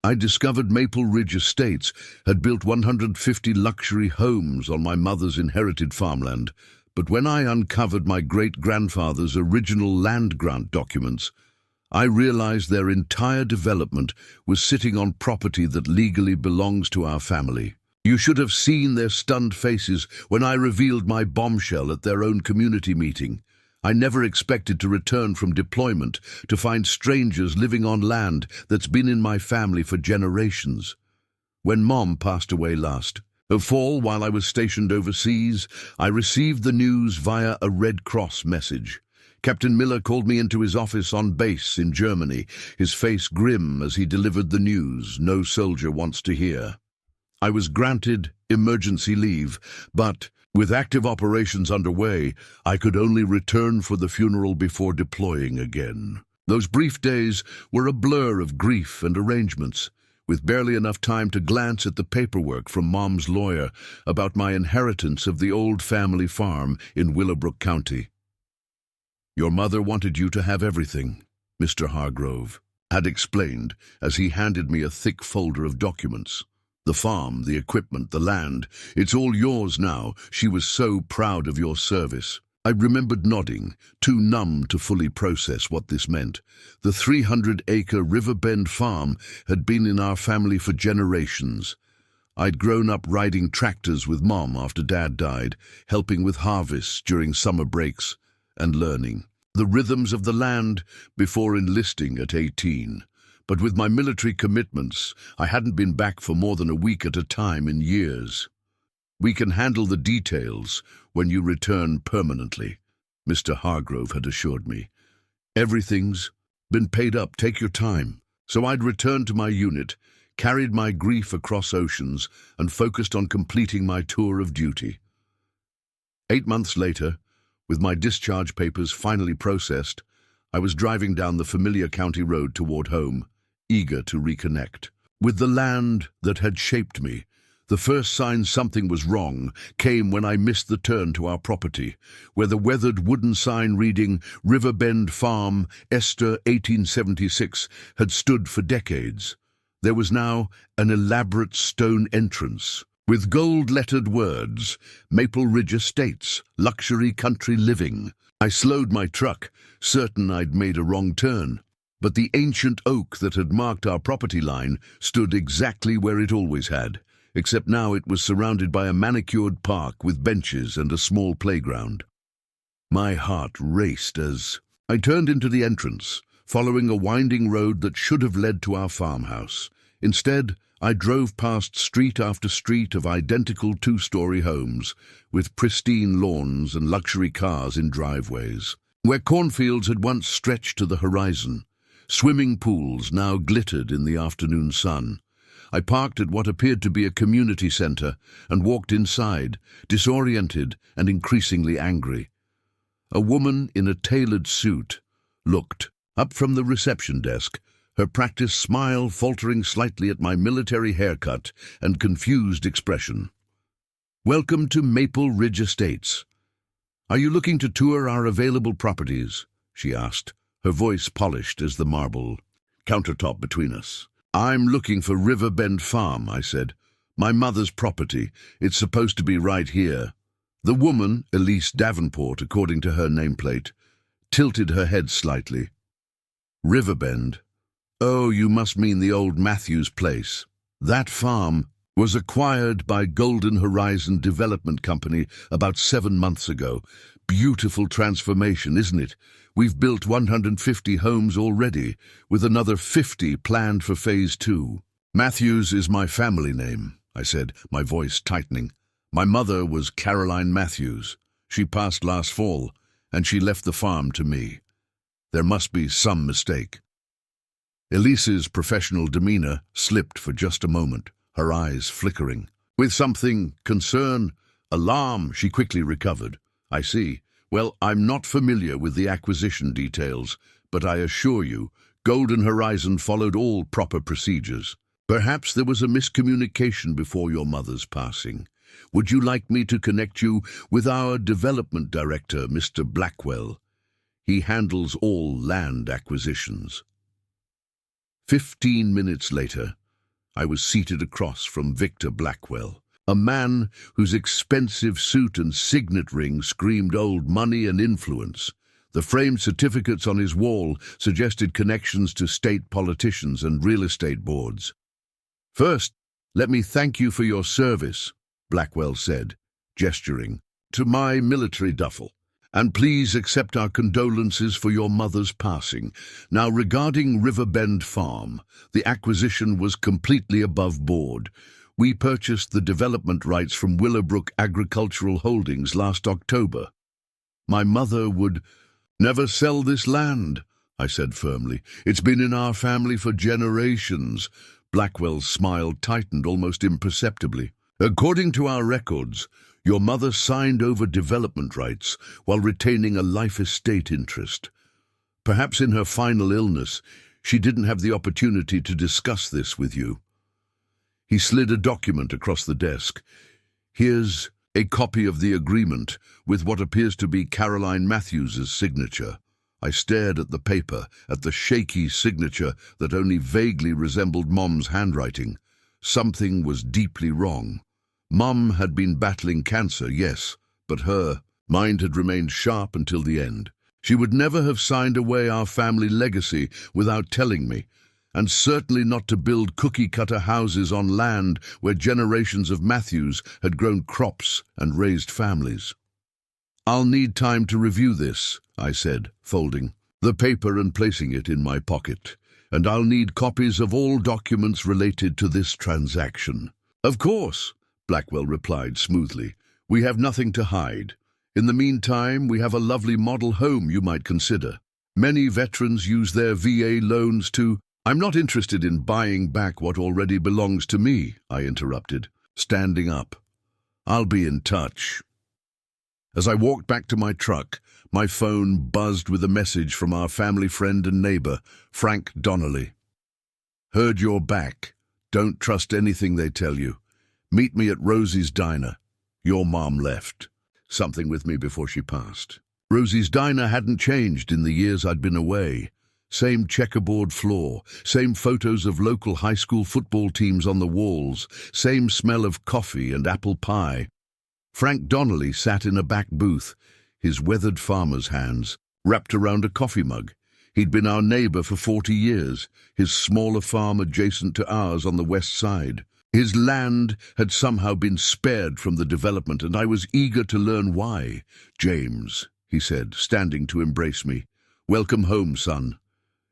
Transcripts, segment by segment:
I discovered Maple Ridge Estates had built 150 luxury homes on my mother's inherited farmland, but when I uncovered my great-grandfather's original land grant documents, I realized their entire development was sitting on property that legally belongs to our family. You should have seen their stunned faces when I revealed my bombshell at their own community meeting. I never expected to return from deployment to find strangers living on land that's been in my family for generations. When Mom passed away last fall while I was stationed overseas, I received the news via a Red Cross message. Captain Miller called me into his office on base in Germany, his face grim as he delivered the news no soldier wants to hear. I was granted emergency leave, but with active operations underway, I could only return for the funeral before deploying again. Those brief days were a blur of grief and arrangements, with barely enough time to glance at the paperwork from Mom's lawyer about my inheritance of the old family farm in Willowbrook County. "Your mother wanted you to have everything," Mr. Hargrove had explained as he handed me a thick folder of documents. "The farm, the equipment, the land, it's all yours now. She was so proud of your service." I remembered nodding, too numb to fully process what this meant. The 300-acre Riverbend farm had been in our family for generations. I'd grown up riding tractors with Mom after Dad died, helping with harvests during summer breaks, and learning the rhythms of the land before enlisting at 18. But with my military commitments, I hadn't been back for more than a week at a time in years. "We can handle the details when you return permanently," Mr. Hargrove had assured me. "Everything's been paid up, take your time." So I'd returned to my unit, carried my grief across oceans, and focused on completing my tour of duty. 8 months later, with my discharge papers finally processed, I was driving down the familiar county road toward home, eager to reconnect with the land that had shaped me. The first sign something was wrong came when I missed the turn to our property, where the weathered wooden sign reading Riverbend Farm, Esther 1876 had stood for decades. There was now an elaborate stone entrance with gold-lettered words, Maple Ridge Estates, luxury country living. I slowed my truck, certain I'd made a wrong turn. But the ancient oak that had marked our property line stood exactly where it always had, except now it was surrounded by a manicured park with benches and a small playground. My heart raced as I turned into the entrance, following a winding road that should have led to our farmhouse. Instead, I drove past street after street of identical two-story homes, with pristine lawns and luxury cars in driveways, where cornfields had once stretched to the horizon. Swimming pools now glittered in the afternoon sun. I parked at what appeared to be a community center and walked inside, disoriented and increasingly angry. A woman in a tailored suit looked up from the reception desk, her practiced smile faltering slightly at my military haircut and confused expression. "Welcome to Maple Ridge Estates. Are you looking to tour our available properties?" she asked, her voice polished as the marble countertop between us. "I'm looking for Riverbend Farm," I said. "My mother's property. It's supposed to be right here." The woman, Elise Davenport according to her nameplate, tilted her head slightly. "Riverbend? Oh, you must mean the old Matthews place. That farm was acquired by Golden Horizon Development Company about 7 months ago. Beautiful transformation, isn't it? We've built 150 homes already, with another 50 planned for Phase 2. "Matthews is my family name," I said, my voice tightening. "My mother was Caroline Matthews. She passed last fall, and she left the farm to me. There must be some mistake." Elise's professional demeanor slipped for just a moment, her eyes flickering. With something, concern, alarm, she quickly recovered. "I see. Well, I'm not familiar with the acquisition details, but I assure you, Golden Horizon followed all proper procedures. Perhaps there was a miscommunication before your mother's passing. Would you like me to connect you with our development director, Mr. Blackwell? He handles all land acquisitions." 15 minutes later, I was seated across from Victor Blackwell, a man whose expensive suit and signet ring screamed old money and influence. The framed certificates on his wall suggested connections to state politicians and real estate boards. "First, let me thank you for your service," Blackwell said, gesturing to my military duffel. "And please accept our condolences for your mother's passing. Now, regarding Riverbend Farm, the acquisition was completely above board. We purchased the development rights from Willowbrook Agricultural Holdings last October. My mother would never sell this land," I said firmly. "It's been in our family for generations." Blackwell's smile tightened almost imperceptibly. "According to our records, your mother signed over development rights while retaining a life estate interest. Perhaps in her final illness, she didn't have the opportunity to discuss this with you." He slid a document across the desk. "Here's a copy of the agreement with what appears to be Caroline Matthews's signature." I stared at the paper, at the shaky signature that only vaguely resembled Mom's handwriting. Something was deeply wrong. Mom had been battling cancer, yes, but her mind had remained sharp until the end. She would never have signed away our family legacy without telling me, and certainly not to build cookie-cutter houses on land where generations of Matthews had grown crops and raised families. "I'll need time to review this," I said, folding the paper and placing it in my pocket. "And I'll need copies of all documents related to this transaction." "Of course," Blackwell replied smoothly. "We have nothing to hide. In the meantime, we have a lovely model home you might consider. Many veterans use their VA loans to—" "I'm not interested in buying back what already belongs to me," I interrupted, standing up. "I'll be in touch." As I walked back to my truck, my phone buzzed with a message from our family friend and neighbor, Frank Donnelly. "Heard you're back. Don't trust anything they tell you. Meet me at Rosie's Diner. Your mom left something with me before she passed." Rosie's Diner hadn't changed in the years I'd been away. Same checkerboard floor, same photos of local high school football teams on the walls, same smell of coffee and apple pie. Frank Donnelly sat in a back booth, his weathered farmer's hands wrapped around a coffee mug. He'd been our neighbor for 40 years, his smaller farm adjacent to ours on the west side. His land had somehow been spared from the development, and I was eager to learn why. "James," he said, standing to embrace me. "Welcome home, son.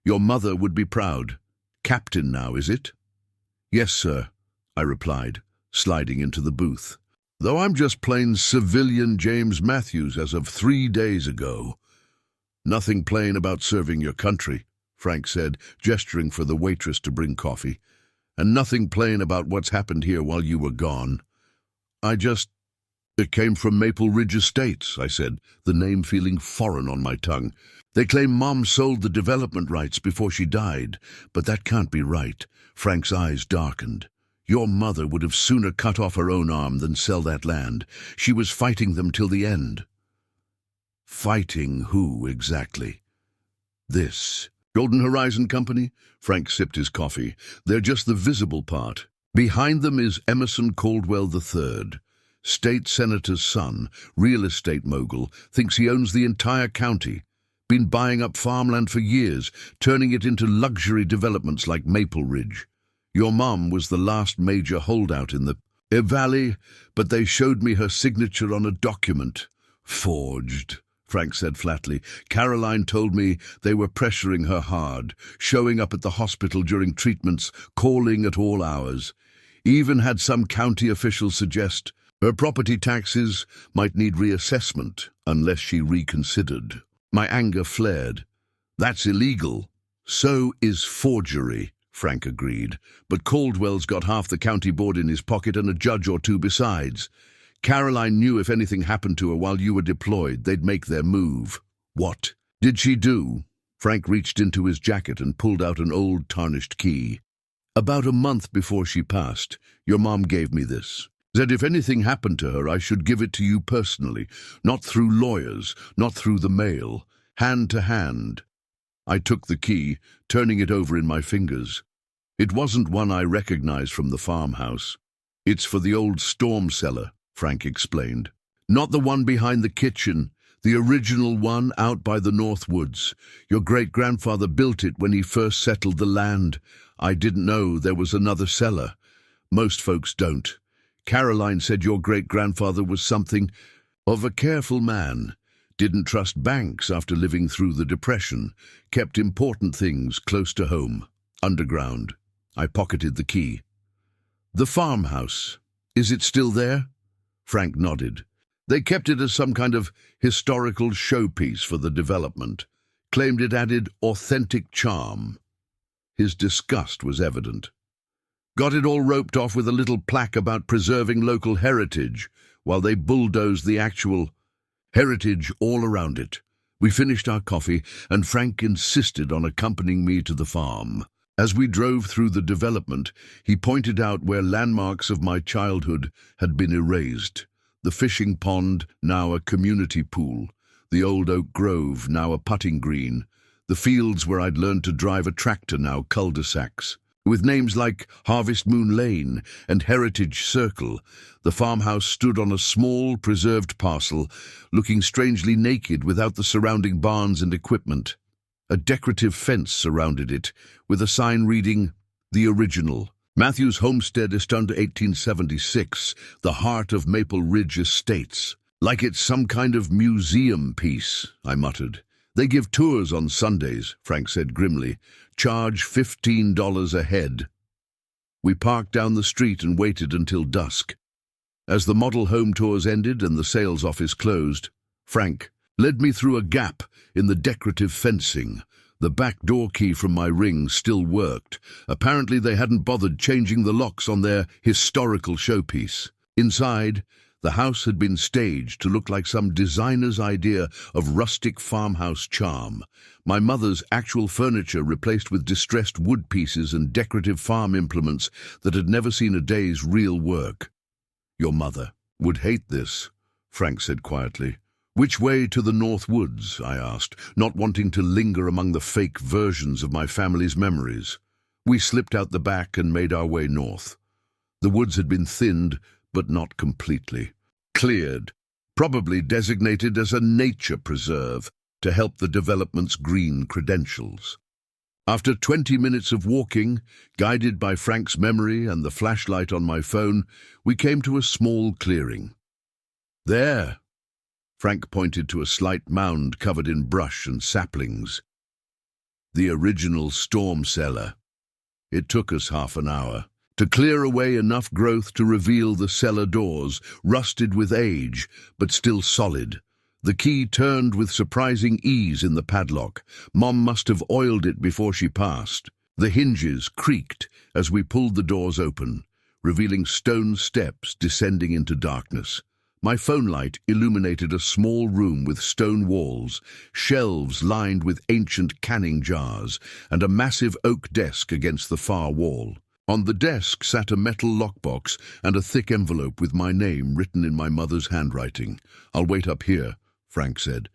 Your mother would be proud. Captain now, is it?" "Yes, sir," I replied, sliding into the booth. "Though I'm just plain civilian James Matthews as of 3 days ago." "Nothing plain about serving your country," Frank said, gesturing for the waitress to bring coffee. "And nothing plain about what's happened here while you were gone." It came from Maple Ridge Estates," I said, the name feeling foreign on my tongue. "They claim Mom sold the development rights before she died, but that can't be right." Frank's eyes darkened. "Your mother would have sooner cut off her own arm than sell that land. She was fighting them till the end." "Fighting who, exactly?" "This. Golden Horizon Company?" Frank sipped his coffee. "They're just the visible part. Behind them is Emerson Caldwell III. State senator's son, real estate mogul, thinks he owns the entire county. Been buying up farmland for years, turning it into luxury developments like Maple Ridge. Your mom was the last major holdout in the valley, but they showed me her signature on a document." "Forged," Frank said flatly. "Caroline told me they were pressuring her hard, showing up at the hospital during treatments, calling at all hours. Even had some county officials suggest her property taxes might need reassessment unless she reconsidered." My anger flared. "That's illegal." "So is forgery," Frank agreed. "But Caldwell's got half the county board in his pocket and a judge or two besides. Caroline knew if anything happened to her while you were deployed, they'd make their move." "What did she do?" Frank reached into his jacket and pulled out an old tarnished key. "About a month before she passed, your mom gave me this. Said if anything happened to her, I should give it to you personally, not through lawyers, not through the mail, hand to hand." I took the key, turning it over in my fingers. It wasn't one I recognized from the farmhouse. It's for the old storm cellar, Frank explained. Not the one behind the kitchen, the original one out by the North Woods. Your great-grandfather built it when he first settled the land. I didn't know there was another cellar. Most folks don't. Caroline said your great-grandfather was something of a careful man. Didn't trust banks after living through the Depression. Kept important things close to home, underground. I pocketed the key. The farmhouse. Is it still there? Frank nodded. They kept it as some kind of historical showpiece for the development. Claimed it added authentic charm. His disgust was evident. Got it all roped off with a little plaque about preserving local heritage, while they bulldozed the actual heritage all around it. We finished our coffee, and Frank insisted on accompanying me to the farm. As we drove through the development, he pointed out where landmarks of my childhood had been erased. The fishing pond, now a community pool. The old oak grove, now a putting green. The fields where I'd learned to drive a tractor, now cul-de-sacs. With names like Harvest Moon Lane and Heritage Circle, the farmhouse stood on a small, preserved parcel, looking strangely naked without the surrounding barns and equipment. A decorative fence surrounded it, with a sign reading, "The Original. Matthews Homestead Estunde 1876, the heart of Maple Ridge Estates." Like it's some kind of museum piece, I muttered. They give tours on Sundays, Frank said grimly. Charge $15 a head. We parked down the street and waited until dusk. As the model home tours ended and the sales office closed, Frank led me through a gap in the decorative fencing. The back door key from my ring still worked. Apparently they hadn't bothered changing the locks on their historical showpiece. Inside, the house had been staged to look like some designer's idea of rustic farmhouse charm. My mother's actual furniture replaced with distressed wood pieces and decorative farm implements that had never seen a day's real work. Your mother would hate this, Frank said quietly. Which way to the North Woods? I asked, not wanting to linger among the fake versions of my family's memories. We slipped out the back and made our way north. The woods had been thinned, but not completely. Cleared, probably designated as a nature preserve to help the development's green credentials. After 20 minutes of walking, guided by Frank's memory and the flashlight on my phone, we came to a small clearing. There, Frank pointed to a slight mound covered in brush and saplings. The original storm cellar. It took us half an hour to clear away enough growth to reveal the cellar doors, rusted with age, but still solid. The key turned with surprising ease in the padlock. Mom must have oiled it before she passed. The hinges creaked as we pulled the doors open, revealing stone steps descending into darkness. My phone light illuminated a small room with stone walls, shelves lined with ancient canning jars, and a massive oak desk against the far wall. On the desk sat a metal lockbox and a thick envelope with my name written in my mother's handwriting. "I'll wait up here," Frank said.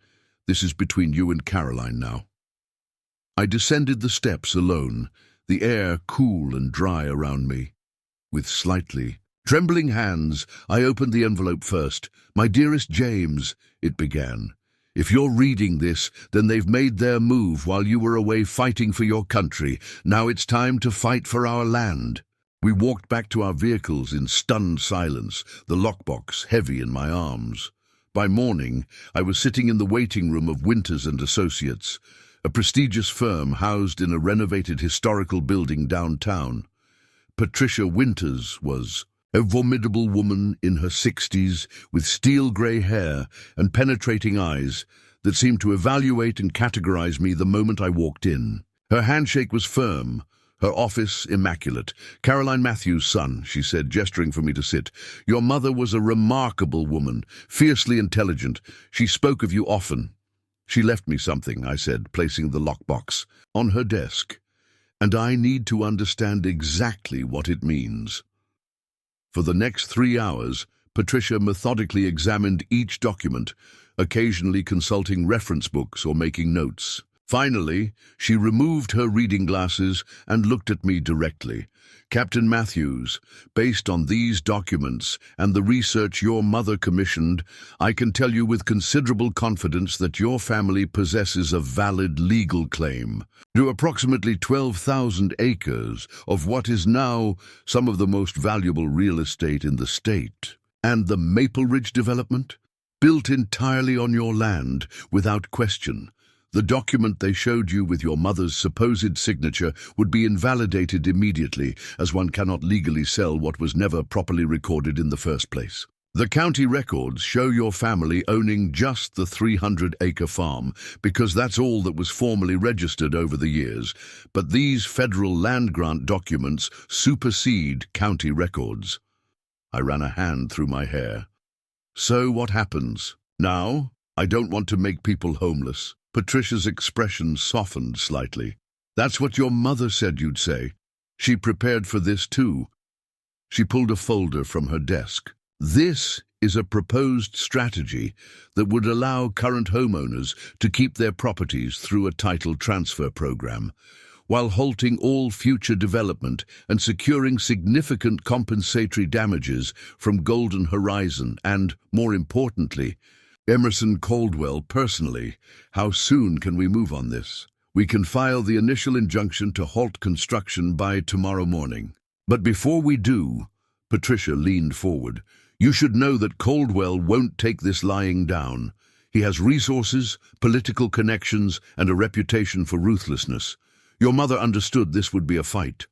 "This is between you and Caroline now." I descended the steps alone, the air cool and dry around me. With slightly trembling hands, I opened the envelope first. "My dearest James," it began. "If you're reading this, then they've made their move while you were away fighting for your country. Now it's time to fight for our land." We walked back to our vehicles in stunned silence, the lockbox heavy in my arms. By morning, I was sitting in the waiting room of Winters and Associates, a prestigious firm housed in a renovated historical building downtown. Patricia Winters was a formidable woman in her 60s with steel-grey hair and penetrating eyes that seemed to evaluate and categorize me the moment I walked in. Her handshake was firm, her office immaculate. "Caroline Matthews' son," she said, gesturing for me to sit. "Your mother was a remarkable woman, fiercely intelligent. She spoke of you often." "She left me something," I said, placing the lockbox on her desk. "And I need to understand exactly what it means." For the next 3 hours, Patricia methodically examined each document, occasionally consulting reference books or making notes. Finally, she removed her reading glasses and looked at me directly. Captain Matthews, based on these documents and the research your mother commissioned, I can tell you with considerable confidence that your family possesses a valid legal claim to approximately 12,000 acres of what is now some of the most valuable real estate in the state. And the Maple Ridge development? Built entirely on your land, without question. The document they showed you with your mother's supposed signature would be invalidated immediately, as one cannot legally sell what was never properly recorded in the first place. The county records show your family owning just the 300-acre farm, because that's all that was formally registered over the years. But these federal land grant documents supersede county records. I ran a hand through my hair. So what happens? Now, I don't want to make people homeless. Patricia's expression softened slightly. That's what your mother said you'd say. She prepared for this too. She pulled a folder from her desk. This is a proposed strategy that would allow current homeowners to keep their properties through a title transfer program, while halting all future development and securing significant compensatory damages from Golden Horizon and, more importantly, Emerson Caldwell personally. How soon can we move on this? We can file the initial injunction to halt construction by tomorrow morning. But before we do, Patricia leaned forward. You should know that Caldwell won't take this lying down. He has resources, political connections, and a reputation for ruthlessness. Your mother understood this would be a fight.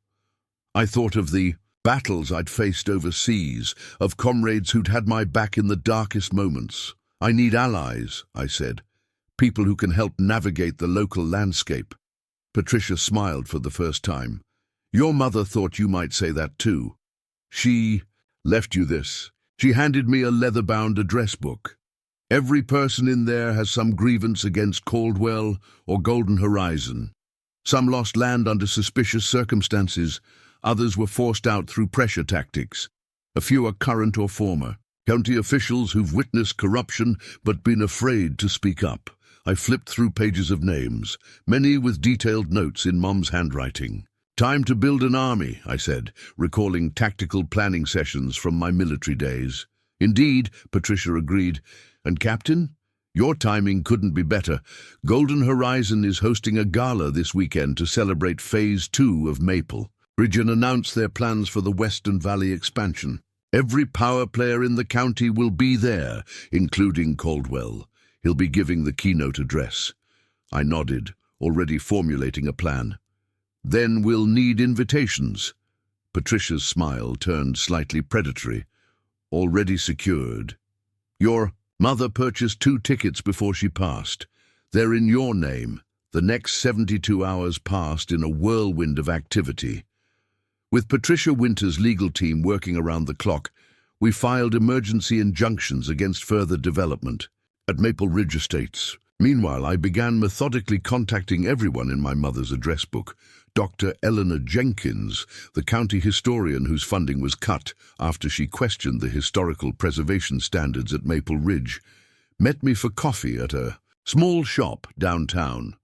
I thought of the battles I'd faced overseas, of comrades who'd had my back in the darkest moments. I need allies, I said, people who can help navigate the local landscape. Patricia smiled for the first time. Your mother thought you might say that too. She left you this. She handed me a leather-bound address book. Every person in there has some grievance against Caldwell or Golden Horizon. Some lost land under suspicious circumstances. Others were forced out through pressure tactics. A few are current or former. County officials who've witnessed corruption but been afraid to speak up. I flipped through pages of names, many with detailed notes in Mom's handwriting. Time to build an army, I said, recalling tactical planning sessions from my military days. Indeed, Patricia agreed. And Captain, your timing couldn't be better. Golden Horizon is hosting a gala this weekend to celebrate Phase 2 of Maple. Region announced their plans for the Western Valley expansion. Every power player in the county will be there, including Caldwell. He'll be giving the keynote address. I nodded, already formulating a plan. Then we'll need invitations. Patricia's smile turned slightly predatory. Already secured. Your mother purchased 2 tickets before she passed. They're in your name. The next 72 hours passed in a whirlwind of activity. With Patricia Winter's legal team working around the clock, we filed emergency injunctions against further development at Maple Ridge Estates. Meanwhile, I began methodically contacting everyone in my mother's address book. Dr. Eleanor Jenkins, the county historian whose funding was cut after she questioned the historical preservation standards at Maple Ridge, met me for coffee at a small shop downtown.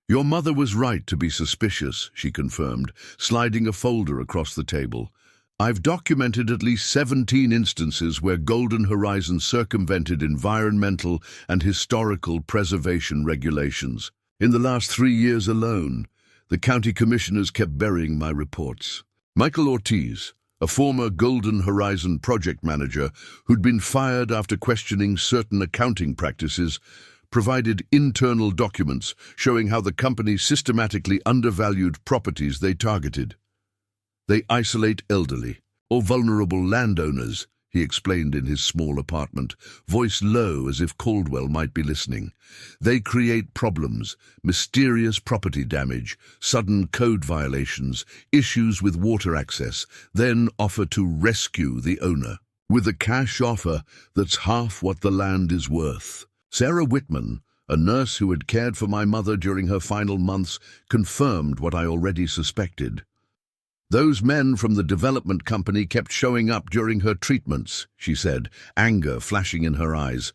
Your mother was right to be suspicious, she confirmed, sliding a folder across the table. I've documented at least 17 instances where Golden Horizon circumvented environmental and historical preservation regulations. In the last 3 years alone, the county commissioners kept burying my reports. Michael Ortiz, a former Golden Horizon project manager who'd been fired after questioning certain accounting practices, provided internal documents showing how the company systematically undervalued properties they targeted. They isolate elderly or vulnerable landowners, he explained in his small apartment, voice low as if Caldwell might be listening. They create problems, mysterious property damage, sudden code violations, issues with water access, then offer to rescue the owner with a cash offer that's half what the land is worth. Sarah Whitman, a nurse who had cared for my mother during her final months, confirmed what I already suspected. Those men from the development company kept showing up during her treatments, she said, anger flashing in her eyes.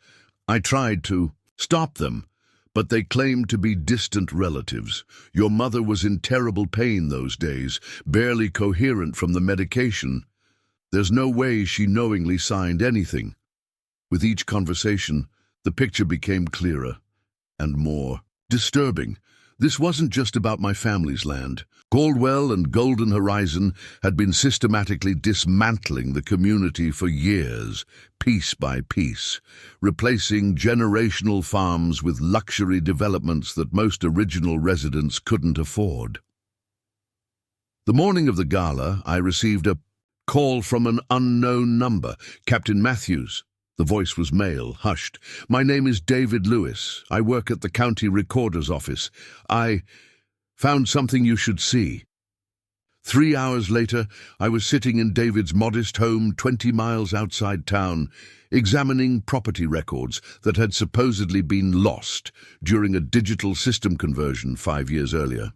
I tried to stop them, But they claimed to be distant relatives. Your mother was in terrible pain those days, barely coherent from the medication. There's no way she knowingly signed anything. With each conversation, the picture became clearer and more disturbing. This wasn't just about my family's land. Caldwell and Golden Horizon had been systematically dismantling the community for years, piece by piece, replacing generational farms with luxury developments that most original residents couldn't afford. The morning of the gala, I received a call from an unknown number. Captain Matthews. The voice was male, hushed. "My name is David Lewis. I work at the county recorder's office. I found something you should see." 3 hours later, I was sitting in David's modest home 20 miles outside town, examining property records that had supposedly been lost during a digital system conversion 5 years earlier.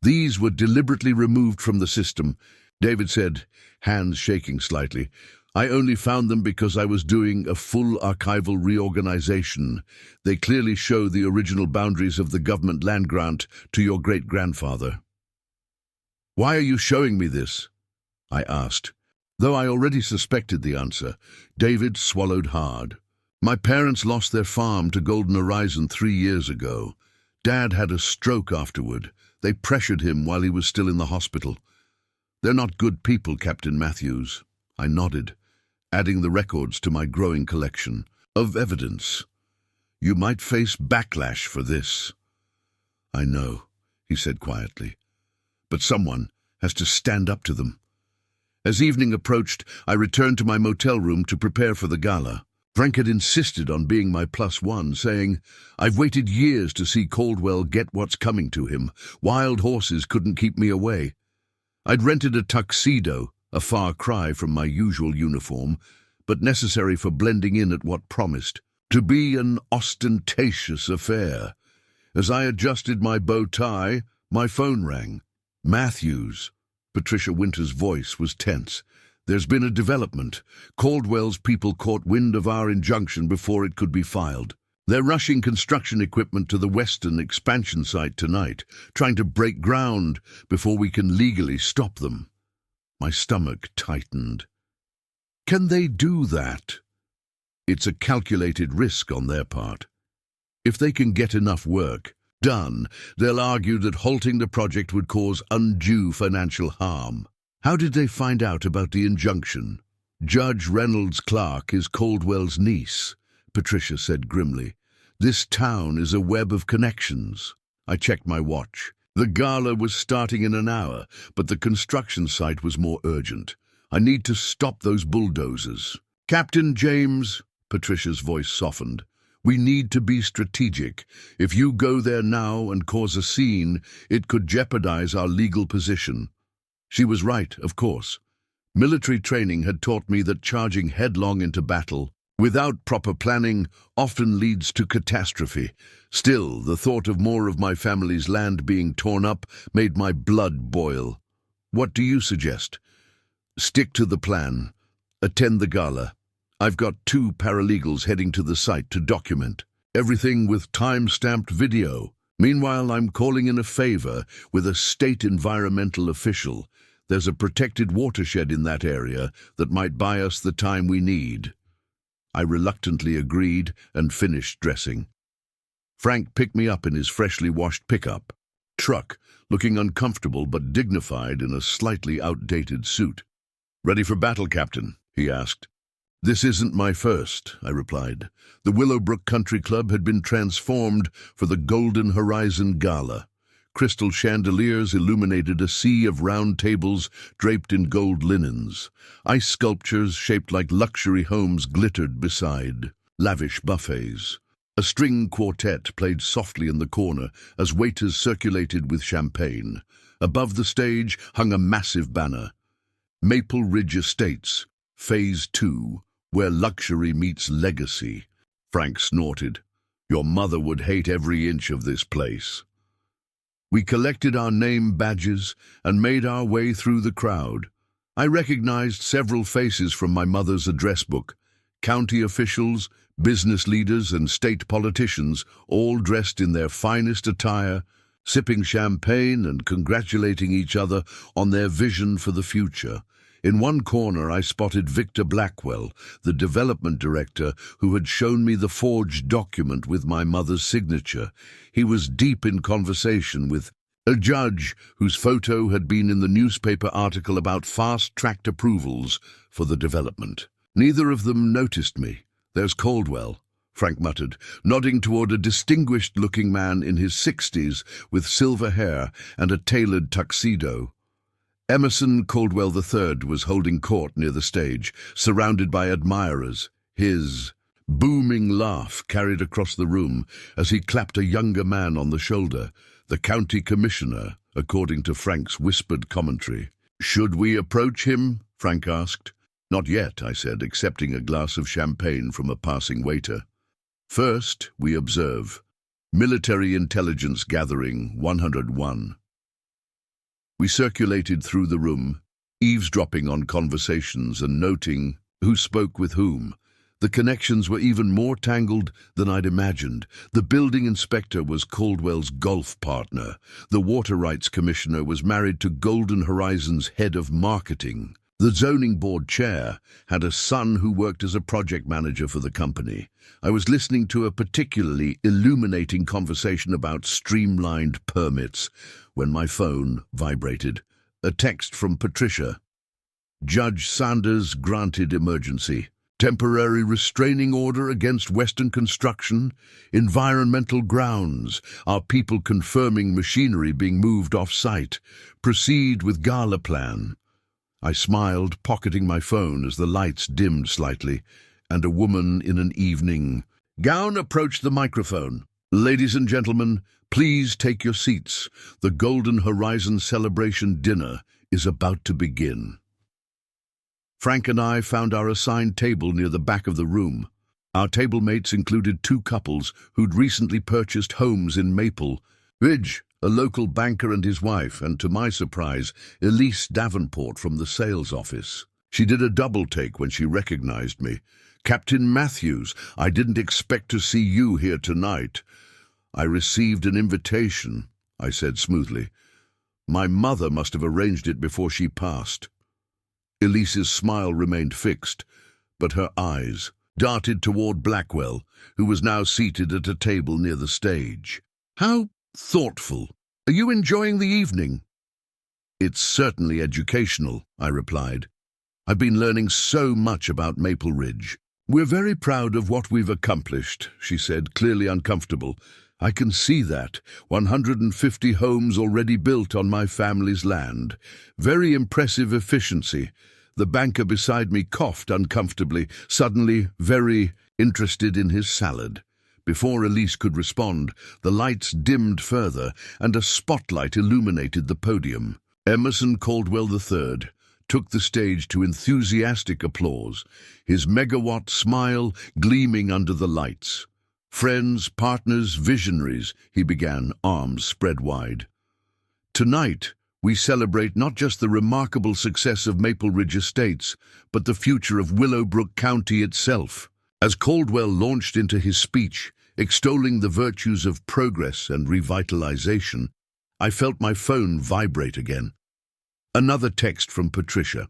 These were deliberately removed from the system, David said, hands shaking slightly. "I only found them because I was doing a full archival reorganization. They clearly show the original boundaries of the government land grant to your great-grandfather." "Why are you showing me this?" I asked. Though I already suspected the answer, David swallowed hard. "My parents lost their farm to Golden Horizon 3 years ago. Dad had a stroke afterward. They pressured him while he was still in the hospital. They're not good people, Captain Matthews." I nodded, adding the records to my growing collection of evidence. "You might face backlash for this." "I know," he said quietly, "but someone has to stand up to them." As evening approached, I returned to my motel room to prepare for the gala. Frank had insisted on being my +1, saying, "I've waited years to see Caldwell get what's coming to him. Wild horses couldn't keep me away." I'd rented a tuxedo, a far cry from my usual uniform, but necessary for blending in at what promised to be an ostentatious affair. As I adjusted my bow tie, my phone rang. "Matthews." Patricia Winter's voice was tense. "There's been a development. Caldwell's people caught wind of our injunction before it could be filed. They're rushing construction equipment to the western expansion site tonight, trying to break ground before we can legally stop them." My stomach tightened. Can they do that? It's a calculated risk on their part. If they can get enough work done, they'll argue that halting the project would cause undue financial harm. How did they find out about the injunction? "Judge Reynolds Clark is Caldwell's niece," Patricia said grimly. "This town is a web of connections." I checked my watch. The gala was starting in an hour, but the construction site was more urgent. "I need to stop those bulldozers." "Captain James," Patricia's voice softened, "we need to be strategic. If you go there now and cause a scene, it could jeopardize our legal position." She was right, of course. Military training had taught me that charging headlong into battle without proper planning often leads to catastrophe. Still, the thought of more of my family's land being torn up made my blood boil. "What do you suggest?" "Stick to the plan. Attend the gala. I've got 2 paralegals heading to the site to document everything with time-stamped video. Meanwhile, I'm calling in a favor with a state environmental official. There's a protected watershed in that area that might buy us the time we need." I reluctantly agreed and finished dressing. Frank picked me up in his freshly washed pickup truck, looking uncomfortable but dignified in a slightly outdated suit. "Ready for battle, Captain?" he asked. "This isn't my first," I replied. The Willowbrook Country Club had been transformed for the Golden Horizon Gala. Crystal chandeliers illuminated a sea of round tables draped in gold linens. Ice sculptures shaped like luxury homes glittered beside lavish buffets. A string quartet played softly in the corner as waiters circulated with champagne. Above the stage hung a massive banner. "Maple Ridge Estates, Phase 2, where luxury meets legacy." Frank snorted. "Your mother would hate every inch of this place." We collected our name badges and made our way through the crowd. I recognized several faces from my mother's address book: county officials, business leaders and state politicians, all dressed in their finest attire, sipping champagne and congratulating each other on their vision for the future. In one corner I spotted Victor Blackwell, the development director who had shown me the forged document with my mother's signature. He was deep in conversation with a judge whose photo had been in the newspaper article about fast-tracked approvals for the development. Neither of them noticed me. "There's Caldwell," Frank muttered, nodding toward a distinguished-looking man in his 60s with silver hair and a tailored tuxedo. Emerson Caldwell III was holding court near the stage, surrounded by admirers. His booming laugh carried across the room as he clapped a younger man on the shoulder, the county commissioner, according to Frank's whispered commentary. "Should we approach him?" Frank asked. "Not yet," I said, accepting a glass of champagne from a passing waiter. "First, we observe. Military Intelligence Gathering 101. We circulated through the room, eavesdropping on conversations and noting who spoke with whom. The connections were even more tangled than I'd imagined. The building inspector was Caldwell's golf partner. The water rights commissioner was married to Golden Horizon's head of marketing. The zoning board chair had a son who worked as a project manager for the company. I was listening to a particularly illuminating conversation about streamlined permits when my phone vibrated. A text from Patricia. "Judge Sanders granted emergency. Temporary restraining order against Western construction. Environmental grounds. Our people confirming machinery being moved off-site. Proceed with gala plan." I smiled, pocketing my phone as the lights dimmed slightly, and a woman in an evening gown approached the microphone. "Ladies and gentlemen, please take your seats. The Golden Horizon celebration dinner is about to begin." Frank and I found our assigned table near the back of the room. Our table mates included two couples who'd recently purchased homes in Maple Ridge, a local banker and his wife, and to my surprise, Elise Davenport from the sales office. She did a double take when she recognized me. "Captain Matthews, I didn't expect to see you here tonight." "I received an invitation," I said smoothly. "My mother must have arranged it before she passed." Elise's smile remained fixed, but her eyes darted toward Blackwell, who was now seated at a table near the stage. "How thoughtful. Are you enjoying the evening?" "It's certainly educational," I replied. "I've been learning so much about Maple Ridge." "We're very proud of what we've accomplished," she said, clearly uncomfortable. "I can see that. 150 homes already built on my family's land. Very impressive efficiency." The banker beside me coughed uncomfortably, suddenly very interested in his salad. Before Elise could respond, the lights dimmed further and a spotlight illuminated the podium. Emerson Caldwell III took the stage to enthusiastic applause, his megawatt smile gleaming under the lights. "Friends, partners, visionaries," he began, arms spread wide. "Tonight, we celebrate not just the remarkable success of Maple Ridge Estates, but the future of Willowbrook County itself." As Caldwell launched into his speech, extolling the virtues of progress and revitalization, I felt my phone vibrate again. Another text from Patricia.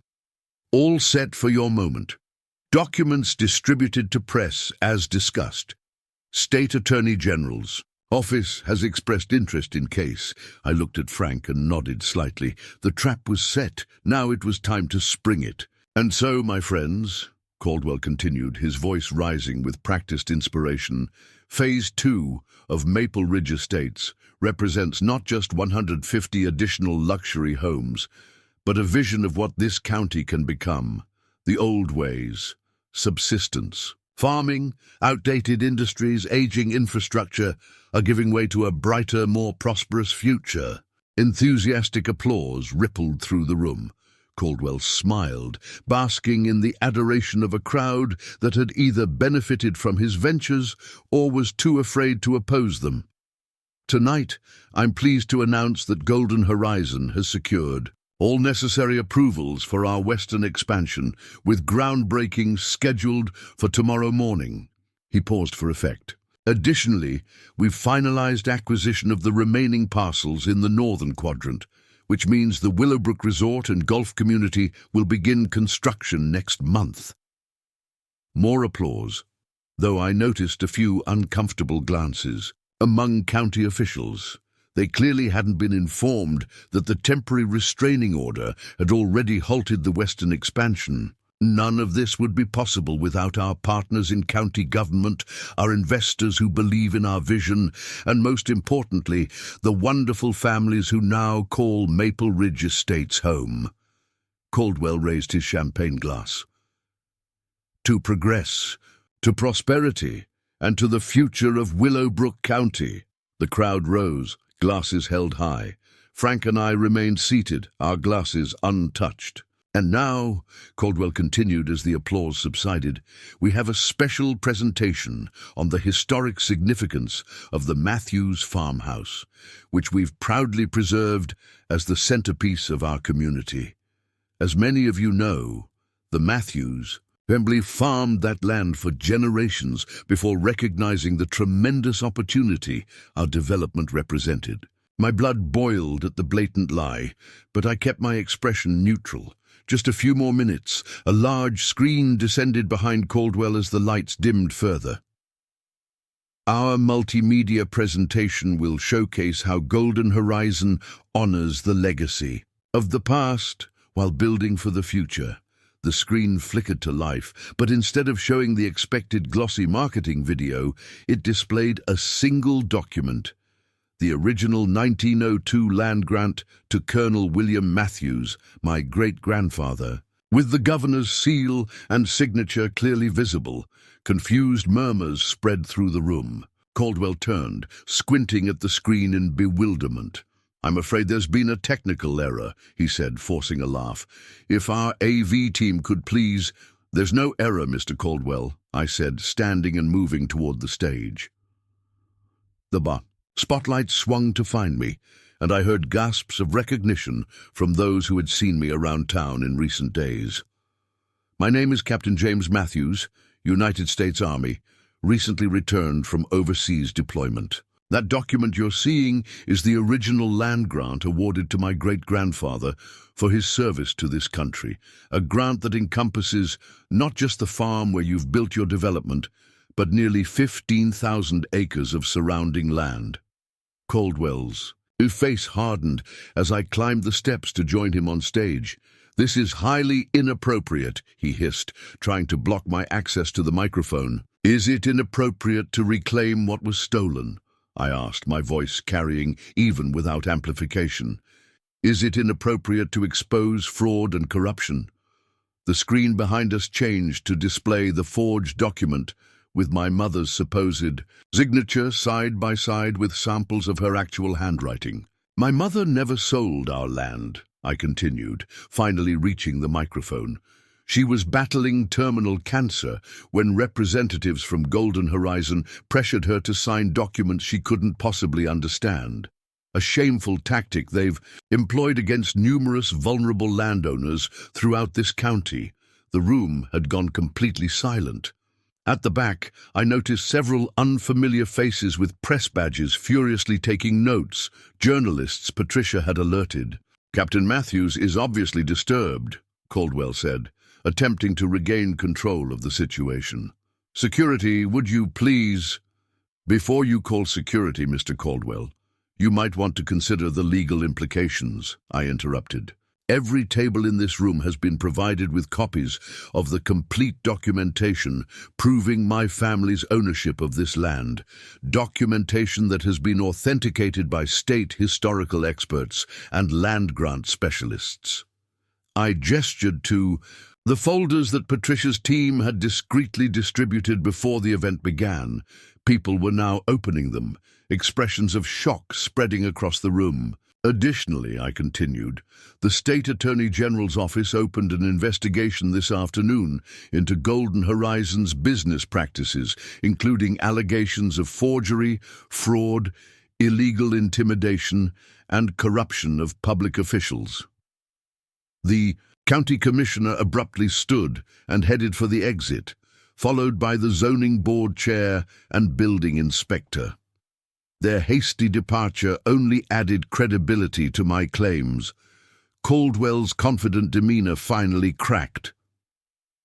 "All set for your moment. Documents distributed to press as discussed. State Attorney General's office has expressed interest in case." I looked at Frank and nodded slightly. The trap was set. Now it was time to spring it. "And so, my friends," Caldwell continued, his voice rising with practiced inspiration, "Phase 2 of Maple Ridge Estates represents not just 150 additional luxury homes, but a vision of what this county can become. The old ways, subsistence, farming, outdated industries, aging infrastructure are giving way to a brighter, more prosperous future." Enthusiastic applause rippled through the room. Caldwell smiled, basking in the adoration of a crowd that had either benefited from his ventures or was too afraid to oppose them. "Tonight, I'm pleased to announce that Golden Horizon has secured all necessary approvals for our western expansion, with groundbreaking scheduled for tomorrow morning." He paused for effect. Additionally, we've finalized acquisition of the remaining parcels in the northern quadrant, which means the Willowbrook Resort and Golf Community will begin construction next month. More applause, though I noticed a few uncomfortable glances among county officials. They clearly hadn't been informed that the temporary restraining order had already halted the western expansion. None of this would be possible without our partners in county government, our investors who believe in our vision, and most importantly, the wonderful families who now call Maple Ridge Estates home. Caldwell raised his champagne glass. To progress, to prosperity, and to the future of Willowbrook County. The crowd rose, glasses held high. Frank and I remained seated, our glasses untouched. And now, Caldwell continued as the applause subsided, we have a special presentation on the historic significance of the Matthews farmhouse, which we've proudly preserved as the centerpiece of our community. As many of you know, the Matthews Wembley farmed that land for generations before recognizing the tremendous opportunity our development represented. My blood boiled at the blatant lie, but I kept my expression neutral. Just a few more minutes, a large screen descended behind Caldwell as the lights dimmed further. Our multimedia presentation will showcase how Golden Horizon honors the legacy of the past while building for the future. The screen flickered to life, but instead of showing the expected glossy marketing video, it displayed a single document. The original 1902 land grant to Colonel William Matthews, my great-grandfather. With the governor's seal and signature clearly visible, confused murmurs spread through the room. Caldwell turned, squinting at the screen in bewilderment. "I'm afraid there's been a technical error," he said, forcing a laugh. "If our AV team could please—" "There's no error, Mr. Caldwell," I said, standing and moving toward the stage. The spotlight swung to find me, and I heard gasps of recognition from those who had seen me around town in recent days. "My name is Captain James Matthews, United States Army, recently returned from overseas deployment. That document you're seeing is the original land grant awarded to my great-grandfather for his service to this country, a grant that encompasses not just the farm where you've built your development, but nearly 15,000 acres of surrounding land." Caldwell's face hardened as I climbed the steps to join him on stage. "This is highly inappropriate," he hissed, trying to block my access to the microphone. "Is it inappropriate to reclaim what was stolen?" I asked, my voice carrying even without amplification. "Is it inappropriate to expose fraud and corruption?" The screen behind us changed to display the forged document with my mother's supposed signature side by side with samples of her actual handwriting. "My mother never sold our land," I continued, finally reaching the microphone. "She was battling terminal cancer when representatives from Golden Horizon pressured her to sign documents she couldn't possibly understand. A shameful tactic they've employed against numerous vulnerable landowners throughout this county." The room had gone completely silent. At the back, I noticed several unfamiliar faces with press badges furiously taking notes. Journalists Patricia had alerted. "Captain Matthews is obviously disturbed," Caldwell said, attempting to regain control of the situation. "Security, would you please—" "Before you call security, Mr. Caldwell, you might want to consider the legal implications," I interrupted. "Every table in this room has been provided with copies of the complete documentation proving my family's ownership of this land, documentation that has been authenticated by state historical experts and land grant specialists." I gestured to the folders that Patricia's team had discreetly distributed before the event began. People were now opening them, expressions of shock spreading across the room. "Additionally," I continued, "the State Attorney General's office opened an investigation this afternoon into Golden Horizon's business practices, including allegations of forgery, fraud, illegal intimidation, and corruption of public officials." The county commissioner abruptly stood and headed for the exit, followed by the zoning board chair and building inspector. Their hasty departure only added credibility to my claims. Caldwell's confident demeanor finally cracked.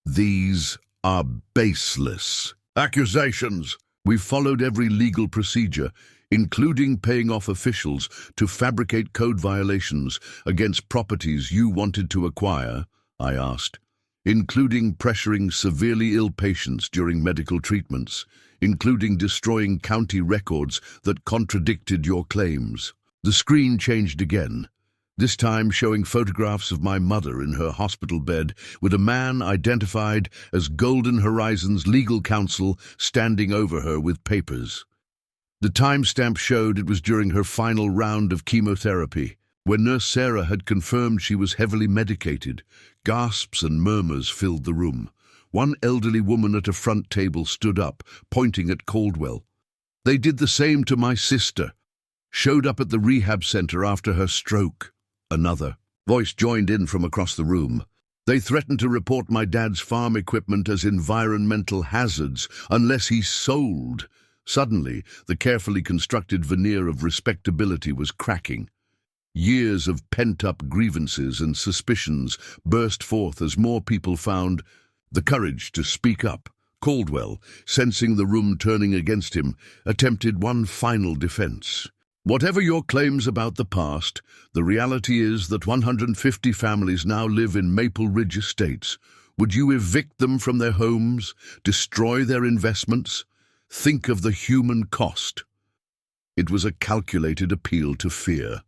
These are baseless accusations. We followed every legal procedure, including paying off officials to fabricate code violations against properties you wanted to acquire, I asked, including pressuring severely ill patients during medical treatments, including destroying county records that contradicted your claims. The screen changed again, this time showing photographs of my mother in her hospital bed with a man identified as Golden Horizon's legal counsel standing over her with papers. The timestamp showed it was during her final round of chemotherapy. When Nurse Sarah had confirmed she was heavily medicated, gasps and murmurs filled the room. One elderly woman at a front table stood up, pointing at Caldwell. They did the same to my sister. Showed up at the rehab center after her stroke. Another voice joined in from across the room. They threatened to report my dad's farm equipment as environmental hazards unless he sold. Suddenly, the carefully constructed veneer of respectability was cracking. Years of pent-up grievances and suspicions burst forth as more people found the courage to speak up. Caldwell, sensing the room turning against him, attempted one final defense. Whatever your claims about the past, the reality is that 150 families now live in Maple Ridge Estates. Would you evict them from their homes, destroy their investments? Think of the human cost. It was a calculated appeal to fear,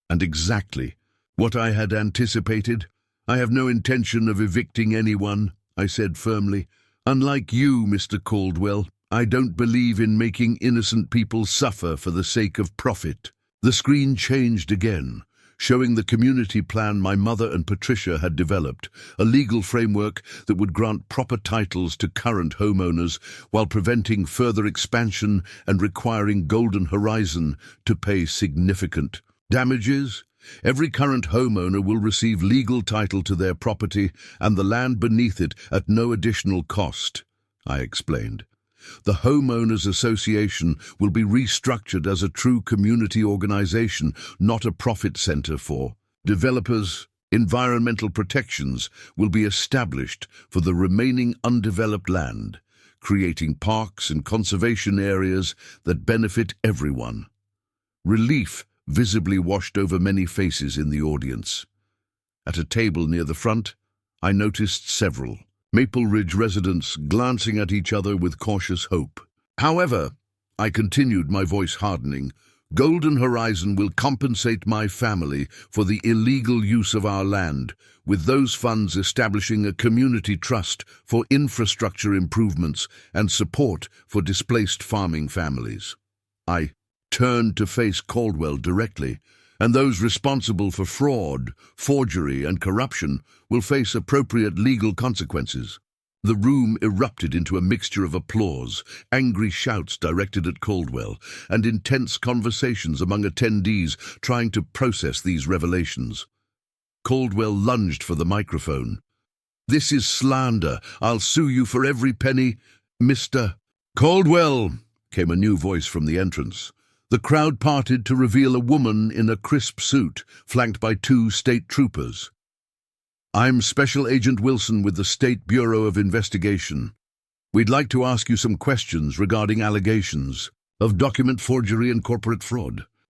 and exactly what I had anticipated. I have no intention of evicting anyone, I said firmly. Unlike you, Mr. Caldwell, I don't believe in making innocent people suffer for the sake of profit. The screen changed again, showing the community plan my mother and Patricia had developed, a legal framework that would grant proper titles to current homeowners while preventing further expansion and requiring Golden Horizon to pay significant damages. Every current homeowner will receive legal title to their property and the land beneath it at no additional cost, I explained. The Homeowners Association will be restructured as a true community organization, not a profit center for developers. Environmental protections will be established for the remaining undeveloped land, creating parks and conservation areas that benefit everyone. Relief visibly washed over many faces in the audience. At a table near the front, I noticed several Maple Ridge residents glancing at each other with cautious hope. However, I continued, my voice hardening, Golden Horizon will compensate my family for the illegal use of our land, with those funds establishing a community trust for infrastructure improvements and support for displaced farming families. I turned to face Caldwell directly, and those responsible for fraud, forgery, and corruption will face appropriate legal consequences. The room erupted into a mixture of applause, angry shouts directed at Caldwell, and intense conversations among attendees trying to process these revelations. Caldwell lunged for the microphone. "This is slander. I'll sue you for every penny, Mr. Caldwell," came a new voice from the entrance. The crowd parted to reveal a woman in a crisp suit, flanked by 2 state troopers. "I'm Special Agent Wilson with the State Bureau of Investigation. We'd like to ask you some questions regarding allegations of document forgery and corporate fraud."